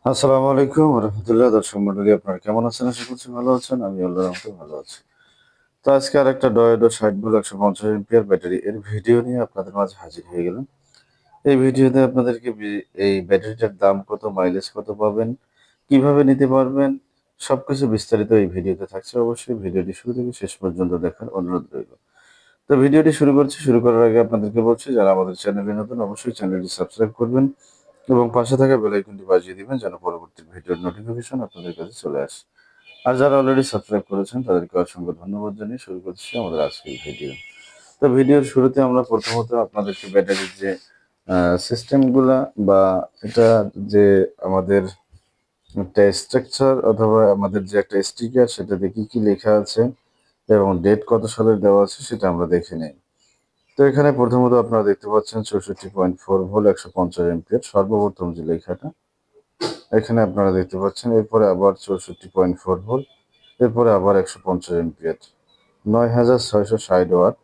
আসসালামু আলাইকুম রহমতুল্লাহ। দর্শক মন্ডলী, আপনারা কেমন আছেন? আশা করছি ভালো আছেন। আমি আল্লাহর রহমতে ভালো আছি। তো আজকে আর একটা ডয়েডো 60 ভোল্ট 150 এম্পিয়ার ব্যাটারি এর ভিডিও নিয়ে আপনাদের মাঝে হাজির হয়ে গেলাম। এই ভিডিওতে আপনাদেরকে এই ব্যাটারিটার দাম কত, মাইলেজ কত পাবেন, কিভাবে নিতে পারবেন, সবকিছু বিস্তারিত এই ভিডিওতে থাকছে। অবশ্যই ভিডিওটি শুরু থেকে শেষ পর্যন্ত দেখার অনুরোধ রইল। তো ভিডিওটি শুরু করছি। শুরু করার আগে আপনাদেরকে বলছি, যারা আমাদের চ্যানেলে নতুন অবশ্যই চ্যানেলটি সাবস্ক্রাইব করবেন এবং পাশে থাকা বেল আইকনটি বাজিয়ে দিবেন যেন পরবর্তী ভিডিওর নোটিফিকেশন আপনাদের কাছে চলে আসে। আর যারা অলরেডি সাবস্ক্রাইব করেছেন তাদেরকে অসংখ্য ধন্যবাদ জানিয়ে শুরু করছি আমাদের আজকের ভিডিও। তো ভিডিওর শুরুতে আমরা প্রথমত আপনাদেরকে ব্যাটারির যে সিস্টেমগুলা বা এটা যে আমাদের একটা স্ট্রাকচার অথবা আমাদের যে একটা স্টিকার, সেটাতে কি কি লেখা আছে এবং ডেট কত সালের দেওয়া আছে সেটা আমরা দেখে নিই। তো এখানে প্রথমত আপনারা দেখতে পাচ্ছেন 64.4 ভোল্ট 150 এম্পিয়ার সর্বপ্রথম যে লেখাটা এখানে আপনারা দেখতে পাচ্ছেন। এরপরে আবার 64.4 ভোল্ট, এরপরে আবার 150 এম্পিয়ার, 9660 ওয়াট।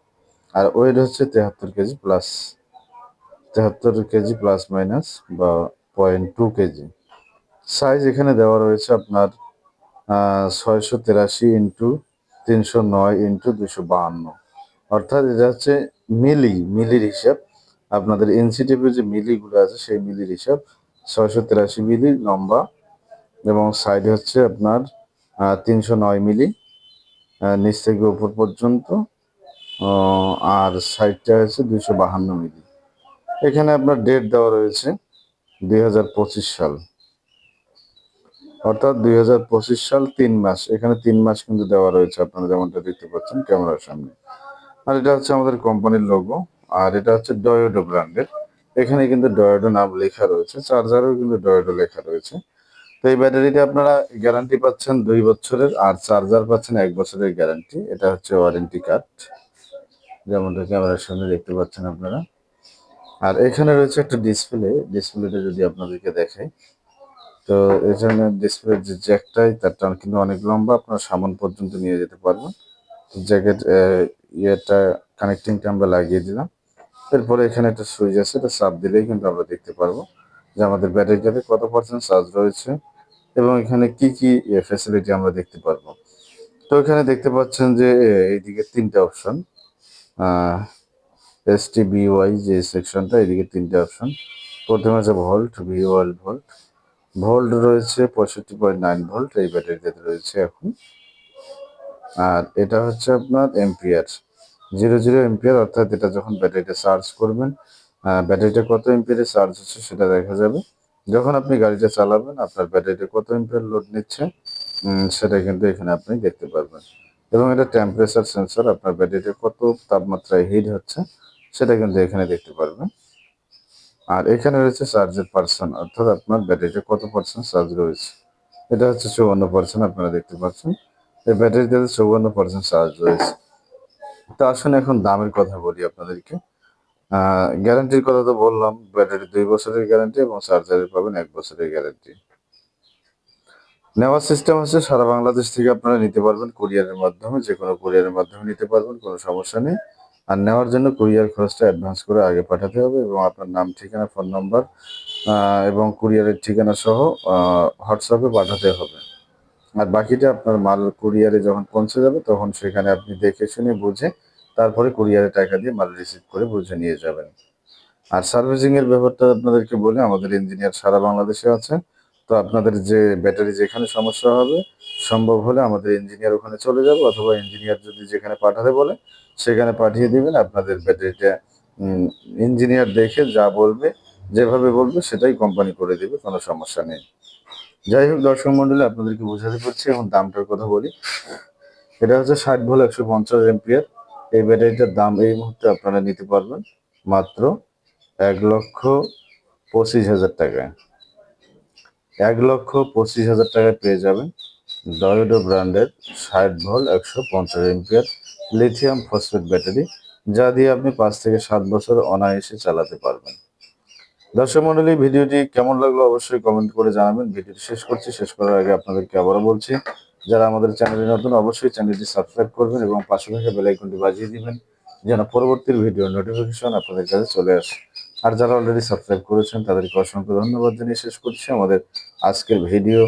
আর ওয়েট হচ্ছে 73 KG plus, 73 KG plus minus বা 0.2 কেজি। সাইজ এখানে দেওয়া রয়েছে আপনার 683 ইন্টু 309 ইন্টু 252, অর্থাৎ এটা হচ্ছে মিলির হিসাব। আপনাদের ইঞ্চি টেপের যে মিলিগুলো আছে সেই মিলির হিসাব। 683 মিলি লম্বা এবং সাইড হচ্ছে আপনার 309 মিলি, নিচ থেকে উপর পর্যন্ত। আর সাইডটা হচ্ছে 252 মিলি। এখানে আপনার ডেট দেওয়া রয়েছে 2025 সাল, অর্থাৎ 2025 সাল 3 মাস। এখানে 3 মাস কিন্তু দেওয়া রয়েছে, আপনারা যেমনটা দেখতে পাচ্ছেন ক্যামেরার সামনে। আর এটা হচ্ছে আমাদের কোম্পানির লোগো। আর এটা হচ্ছে ডয়োডো ব্র্যান্ডের। এখানে কিন্তু ডয়োডো নাম লেখা রয়েছে, চার্জারও কিন্তু ডয়োডো লেখা রয়েছে। তো এই ব্যাটারিতে আপনারা গ্যারান্টি পাচ্ছেন 2 বছরের, আর চার্জার পাচ্ছেন 1 বছরের গ্যারান্টি। এটা হচ্ছে ওয়ারেন্টি কার্ড, যেমনটা ক্যামেরার সামনে দেখতে পাচ্ছেন আপনারা। আর এখানে রয়েছে একটা ডিসপ্লেটা যদি আপনাদেরকে দেখাই, তো এখানে ডিসপ্লের যে জ্যাকটাই তার টান কিন্তু অনেক লম্বা, আপনারা সামন পর্যন্ত নিয়ে যেতে পারবেন। জ্যাকেট ইয়েটা কানেক্টিংটা আমরা লাগিয়ে দিলাম। এরপরে এখানে একটা সুইচ আছে, এটা চাপ দিলেই কিন্তু আমরা দেখতে পারবো যে আমাদের ব্যাটারিটাতে কত পার্সেন্ট চার্জ রয়েছে এবং এখানে কি কি ফ্যাসিলিটি আমরা দেখতে পারবো। তো এখানে দেখতে পাচ্ছেন যে এইদিকে 3টে option, S T B Y যে সেকশনটা, এদিকে 3টে অপশন। প্রথমে আছে ভোল্ট, ভোল্ট। ভোল্ট রয়েছে 65.9 ভোল্ট এই ব্যাটারিটাতে রয়েছে এখন। আর এটা হচ্ছে আপনার এম্পিয়ার, 0 এম্পিয়ার, অর্থাৎ এটা যখন ব্যাটারিটা চার্জ করবেন, ব্যাটারিটা কত এম্পিয়ারে চার্জ হচ্ছে সেটা দেখা যাবে। যখন আপনি গাড়িটা চালাবেন আপনার ব্যাটারিটা কত এম্পিয়ার লোড নিচ্ছে সেটা কিন্তু এখানে আপনি দেখতে পারবেন। এবং এটা টেম্পারেচার সেন্সর, আপনার ব্যাটারিটা কত তাপমাত্রায় হিট হচ্ছে সেটা কিন্তু এখানে দেখতে পারবেন। আর এখানে রয়েছে চার্জের পার্সেন্ট, অর্থাৎ আপনার ব্যাটারিটা কত পার্সেন্ট চার্জ রয়েছে। এটা হচ্ছে 54%, আপনারা দেখতে পাচ্ছেন এই ব্যাটারিতে 54% চার্জ রয়েছে। তো আসুন এখন দামের কথা বলি আপনাদেরকে। গ্যারান্টির কথা তো বললাম, ব্যাটারি 2 বছরের গ্যারান্টি এবং চার্জারের পাবেন 1 বছরের গ্যারান্টি। নেওয়ার সিস্টেম হচ্ছে সারা বাংলাদেশ থেকে আপনারা নিতে পারবেন কুরিয়ারের মাধ্যমে, যে কোনো কুরিয়ারের মাধ্যমে নিতে পারবেন, কোনো সমস্যা নেই। আর নেওয়ার জন্য কুরিয়ার খরচটা অ্যাডভান্স করে আগে পাঠাতে হবে এবং আপনার নাম, ঠিকানা, ফোন নাম্বার এবং কুরিয়ারের ঠিকানা সহ হোয়াটসঅ্যাপে পাঠাতে হবে। আর বাকিটা আপনার মাল কুরিয়ারে যখন পৌঁছে যাবে তখন সেখানে আপনি দেখে শুনে বুঝে তারপরে কুরিয়ারে টাকা দিয়ে মাল রিসিভ করে বুঝে নিয়ে যাবেন। আর সার্ভিসিং এর ব্যাপারটা আপনাদেরকে বলি, আমাদের ইঞ্জিনিয়ার সারা বাংলাদেশে আছে। তো আপনাদের যে ব্যাটারি যেখানে সমস্যা হবে সম্ভব হলে আমাদের ইঞ্জিনিয়ার ওখানে চলে যাবে, অথবা ইঞ্জিনিয়ার যদি যেখানে পাঠাতে বলে সেখানে পাঠিয়ে দিবেন। আপনাদের ব্যাটারিটা ইঞ্জিনিয়ার দেখে যা বলবে, যেভাবে বলবে সেটাই কোম্পানি করে দিবে, কোনো সমস্যা নেই। যাই হোক দর্শক মন্ডলী, আপনাদেরকে বোঝাতে পারছি। এখন দামটার কথা বলি। এটা হচ্ছে 60 ভোল্ট 150 এম্পিয়ার। এই ব্যাটারিটার দাম এই মুহূর্তে আপনারা নিতে পারবেন মাত্র 1,25,000 টাকায়। 1,25,000 টাকায় পেয়ে যাবেন ডয়োডো ব্র্যান্ডের 60 volt 150 ampere lithium phosphate battery, যা দিয়ে আপনি 5 থেকে 7 বছর অনায়াসে চালাতে পারবেন। দর্শক মন্ডলী, ভিডিওটি কেমন লাগলো অবশ্যই কমেন্ট করে জানাবেন। ভিডিওটি শেষ করছি। শেষ করার আগে আপনাদেরকে আবারও বলছি, যারা আমাদের চ্যানেলে নতুন অবশ্যই চ্যানেলটি সাবস্ক্রাইব করবেন এবং পাশে থাকা বেল আইকনটি বাজিয়ে দিবেন যেন পরবর্তী ভিডিওর নোটিফিকেশন আপনাদের কাছে চলে আসে। আর যারা অলরেডি সাবস্ক্রাইব করেছেন তাদেরকে অসংখ্য ধন্যবাদ জানিয়ে শেষ করছি। আমাদের আজকের ভিডিও।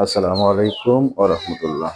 আসসালামু আলাইকুম ওয়া রাহমাতুল্লাহ।